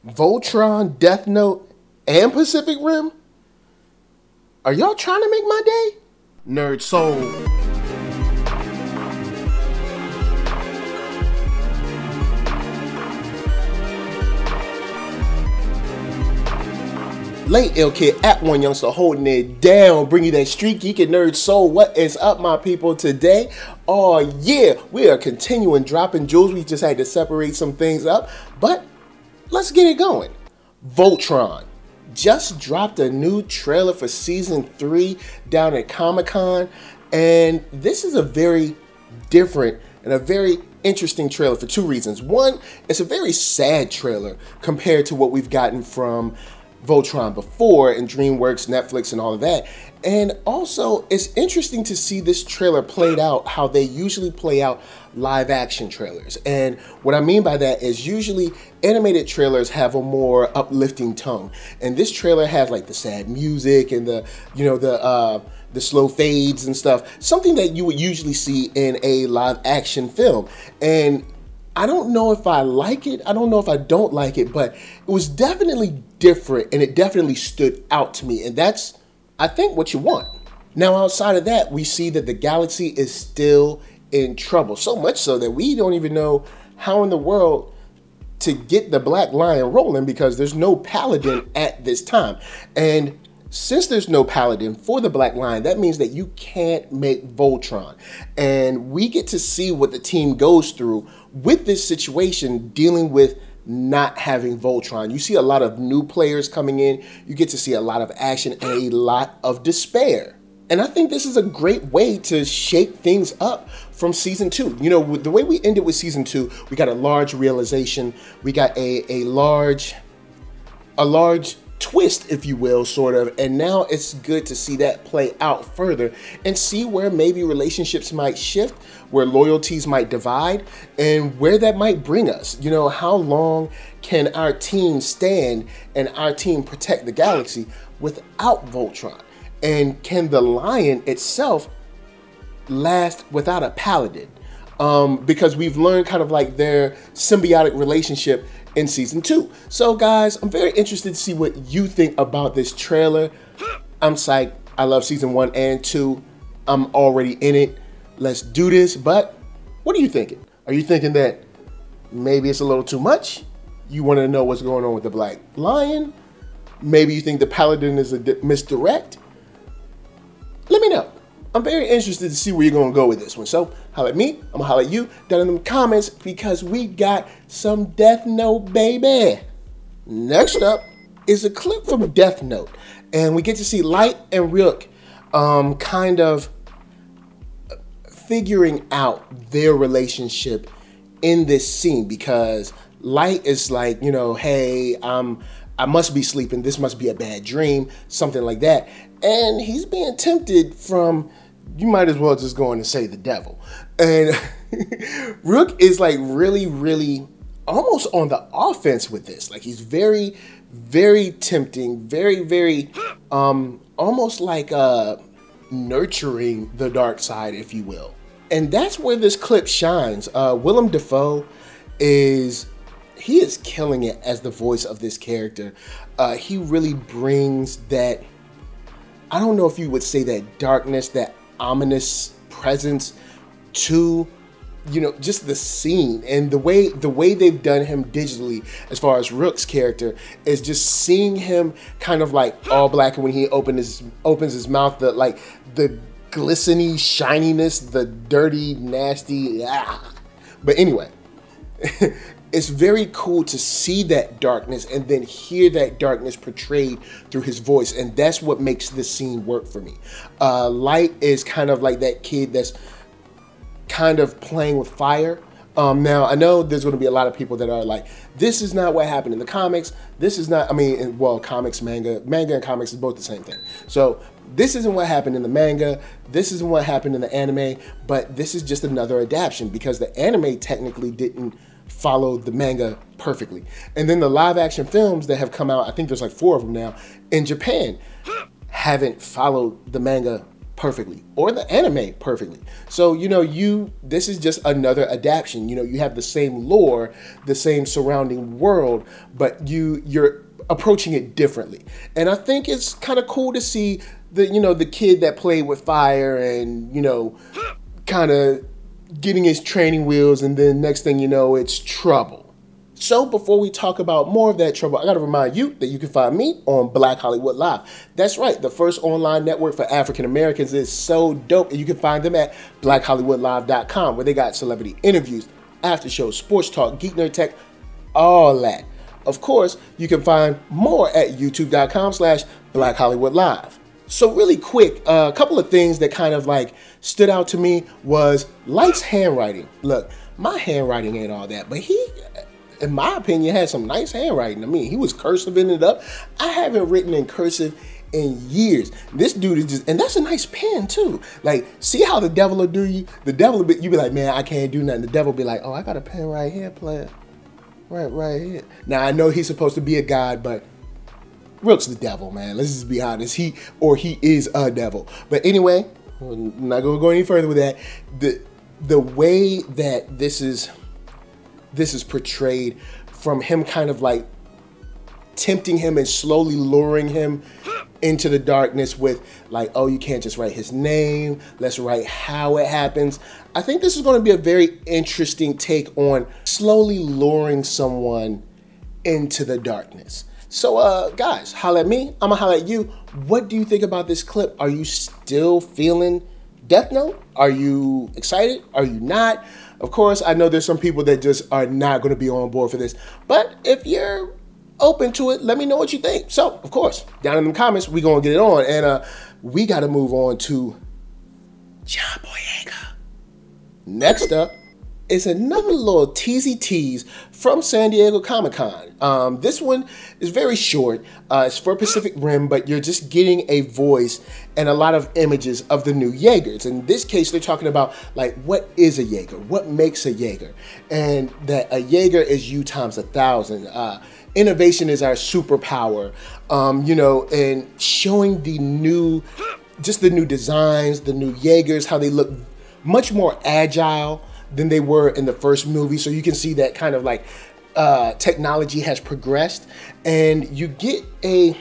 Voltron, Death Note, and Pacific Rim? Are y'all trying to make my day? NERDSoul. Late Ill Kid at OneYoungsta holding it down, bring you that StreetGeek and NERDSoul. What is up, my people, today? Oh yeah, we are continuing dropping jewels. We just had to separate some things up, but let's get it going. Voltron just dropped a new trailer for season 3 down at Comic-Con, and this is a very different and a very interesting trailer for two reasons. One, it's a very sad trailer compared to what we've gotten from Voltron before and DreamWorks, Netflix, and all of that. And also, it's interesting to see this trailer played out how they usually play out live action trailers. And what I mean by that is usually animated trailers have a more uplifting tone. And this trailer has like the sad music and the, you know, the slow fades and stuff, something that you would usually see in a live action film. And I don't know if I like it. I don't know if I don't like it, but it was definitely different and it definitely stood out to me. And that's, I think, what you want. Now, outside of that, we see that the galaxy is still in trouble. So much so that we don't even know how in the world to get the Black Lion rolling because there's no paladin at this time. And since there's no paladin for the Black Lion, that means that you can't make Voltron. And we get to see what the team goes through with this situation dealing with not having Voltron. You see a lot of new players coming in. You get to see a lot of action and a lot of despair. And I think this is a great way to shake things up from season 2. You know, with the way we ended with season 2, we got a large realization. We got a large twist, if you will, sort of, and now it's good to see that play out further and see where maybe relationships might shift, where loyalties might divide, and where that might bring us. You know, how long can our team stand and our team protect the galaxy without Voltron? And can the Lion itself last without a paladin? Because we've learned kind of like their symbiotic relationship in season 2. So guys, I'm very interested to see what you think about this trailer. I'm psyched. I love season 1 and 2. I'm already in it. Let's do this. But what are you thinking? Are you thinking that maybe it's a little too much? You want to know what's going on with the Black Lion? Maybe you think the Paladin is a misdirect? Let me know. I'm very interested to see where you're going to go with this one. So, holla at me. I'm going to holla at you down in the comments because we got some Death Note, baby. Next up is a clip from Death Note. And we get to see Light and Ryuk kind of figuring out their relationship in this scene because Light is like, you know, hey, I must be sleeping. This must be a bad dream, something like that. And he's being tempted from, you might as well just go in and say the devil. And Rook is like really almost on the offense with this. Like he's very tempting, very almost like nurturing the dark side, if you will. And that's where this clip shines. Willem Dafoe is killing it as the voice of this character. He really brings that, I don't know if you would say that darkness, that ominous presence to, you know, just the scene. And the way they've done him digitally as far as Rook's character is just seeing him kind of like all black, and when he opens his mouth, the glistening shininess, the dirty, nasty, But anyway, it's very cool to see that darkness and then hear that darkness portrayed through his voice. And that's what makes this scene work for me. Light is kind of like that kid that's kind of playing with fire. Now, I know there's going to be a lot of people that are like, this is not what happened in the comics. This is not, I mean, well, comics, manga and comics is both the same thing. So this isn't what happened in the manga. This isn't what happened in the anime. But this is just another adaptation because the anime technically didn't follow the manga perfectly. And then the live action films that have come out, I think there's like 4 of them now, in Japan, haven't followed the manga perfectly, or the anime perfectly. So, you know, this is just another adaptation. You know, you have the same lore, the same surrounding world, but you're approaching it differently. And I think it's kind of cool to see the kid that played with fire and, you know, kind of getting his training wheels, and then next thing you know, it's trouble. So before we talk about more of that trouble, I got to remind you that you can find me on Black Hollywood Live. That's right, the first online network for African Americans is so dope, and you can find them at blackhollywoodlive.com, where they got celebrity interviews, after shows, sports talk, geek nerd tech, all that. Of course, you can find more at youtube.com/blackhollywoodlive. So really quick, a couple of things that kind of like stood out to me was Light's handwriting. Look, my handwriting ain't all that, but he, in my opinion, had some nice handwriting. I mean, he was cursiving it up. I haven't written in cursive in years. This dude is just, and that's a nice pen too. Like, see how the devil will do you? The devil, you be like, man, I can't do nothing. The devil be like, oh, I got a pen right here, player. Right here. Now, I know he's supposed to be a god, but Rook's the devil, man. Let's just be honest. He is a devil. But anyway, I'm not going to go any further with that. The way that this is portrayed, from him kind of like tempting him and slowly luring him into the darkness with like, oh, you can't just write his name. Let's write how it happens. I think this is going to be a very interesting take on slowly luring someone into the darkness. So, guys, holla at me. I'm going to holla at you. What do you think about this clip? Are you still feeling Death Note? Are you excited? Are you not? Of course, I know there's some people that just are not going to be on board for this. But if you're open to it, let me know what you think. So, of course, down in the comments, we're going to get it on. And we got to move on to John Boyega. Next up is another little teasy tease from San Diego Comic-Con. This one is very short. It's for Pacific Rim, but you're just getting a voice and a lot of images of the new Jaegers. In this case, they're talking about, like, what is a Jaeger? What makes a Jaeger? And that a Jaeger is you times 1,000. Innovation is our superpower, you know, and showing the new designs, the new Jaegers, how they look much more agile than they were in the first movie. So you can see that kind of like technology has progressed, and you get a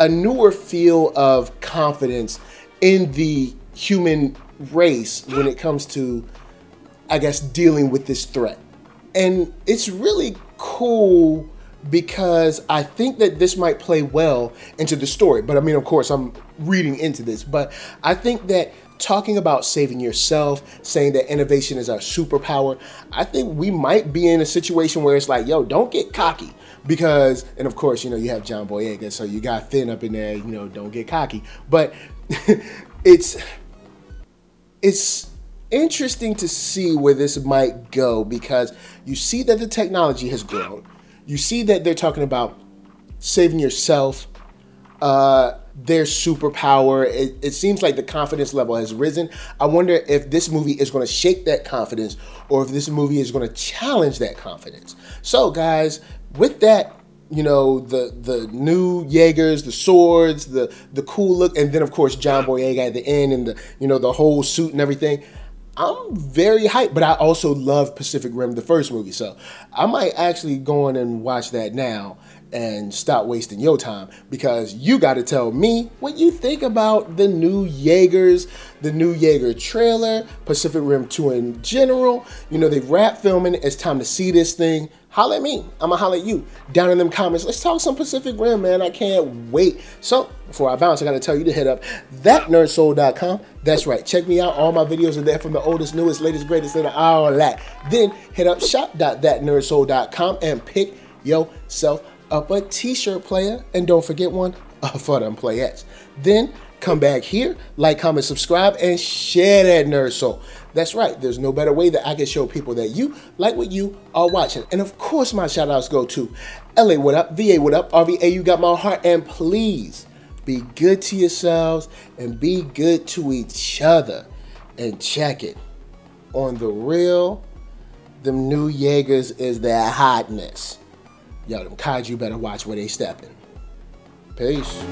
newer feel of confidence in the human race when it comes to, I guess, dealing with this threat. And it's really cool because I think that this might play well into the story. But I mean, of course, I'm reading into this, but I think that talking about saving yourself, saying that innovation is our superpower, I think we might be in a situation where it's like, yo, don't get cocky. Because, and of course, you know, you have John Boyega, so you got Finn up in there, you know, don't get cocky. But it's interesting to see where this might go, because you see that the technology has grown. You see that they're talking about saving yourself, their superpower. It seems like the confidence level has risen. I wonder if this movie is going to shake that confidence, or if this movie is going to challenge that confidence. So, guys, with that, you know, the new Jaegers, the swords, the cool look, and then of course John Boyega at the end, and the whole suit and everything, I'm very hyped. But I also love Pacific Rim, the first movie, so I might actually go on and watch that now and stop wasting your time, because you got to tell me what you think about the new Jaegers, the new Jaeger trailer, Pacific Rim 2 in general. You know, they've wrapped filming. It's time to see this thing. Holla at me. I'm gonna holla at you down in them comments. Let's talk some Pacific Rim, man. I can't wait. So before I bounce, I gotta tell you to hit up ThatNERDSoul.com. That's right. Check me out. All my videos are there, from the oldest, newest, latest, greatest, and all that. Then hit up shop.thatnerdsoul.com and pick yourself up a t-shirt, player. And don't forget one for them players. Then come back here, like, comment, subscribe, and share that Nerd Soul. That's right. There's no better way that I can show people that you like what you are watching. And of course, my shout outs go to LA, what up? VA, what up? RVA, you got my heart. And please be good to yourselves and be good to each other. And check it. On the real, them new Jaegers is their hotness. Yo, them kaiju better watch where they stepping. Peace.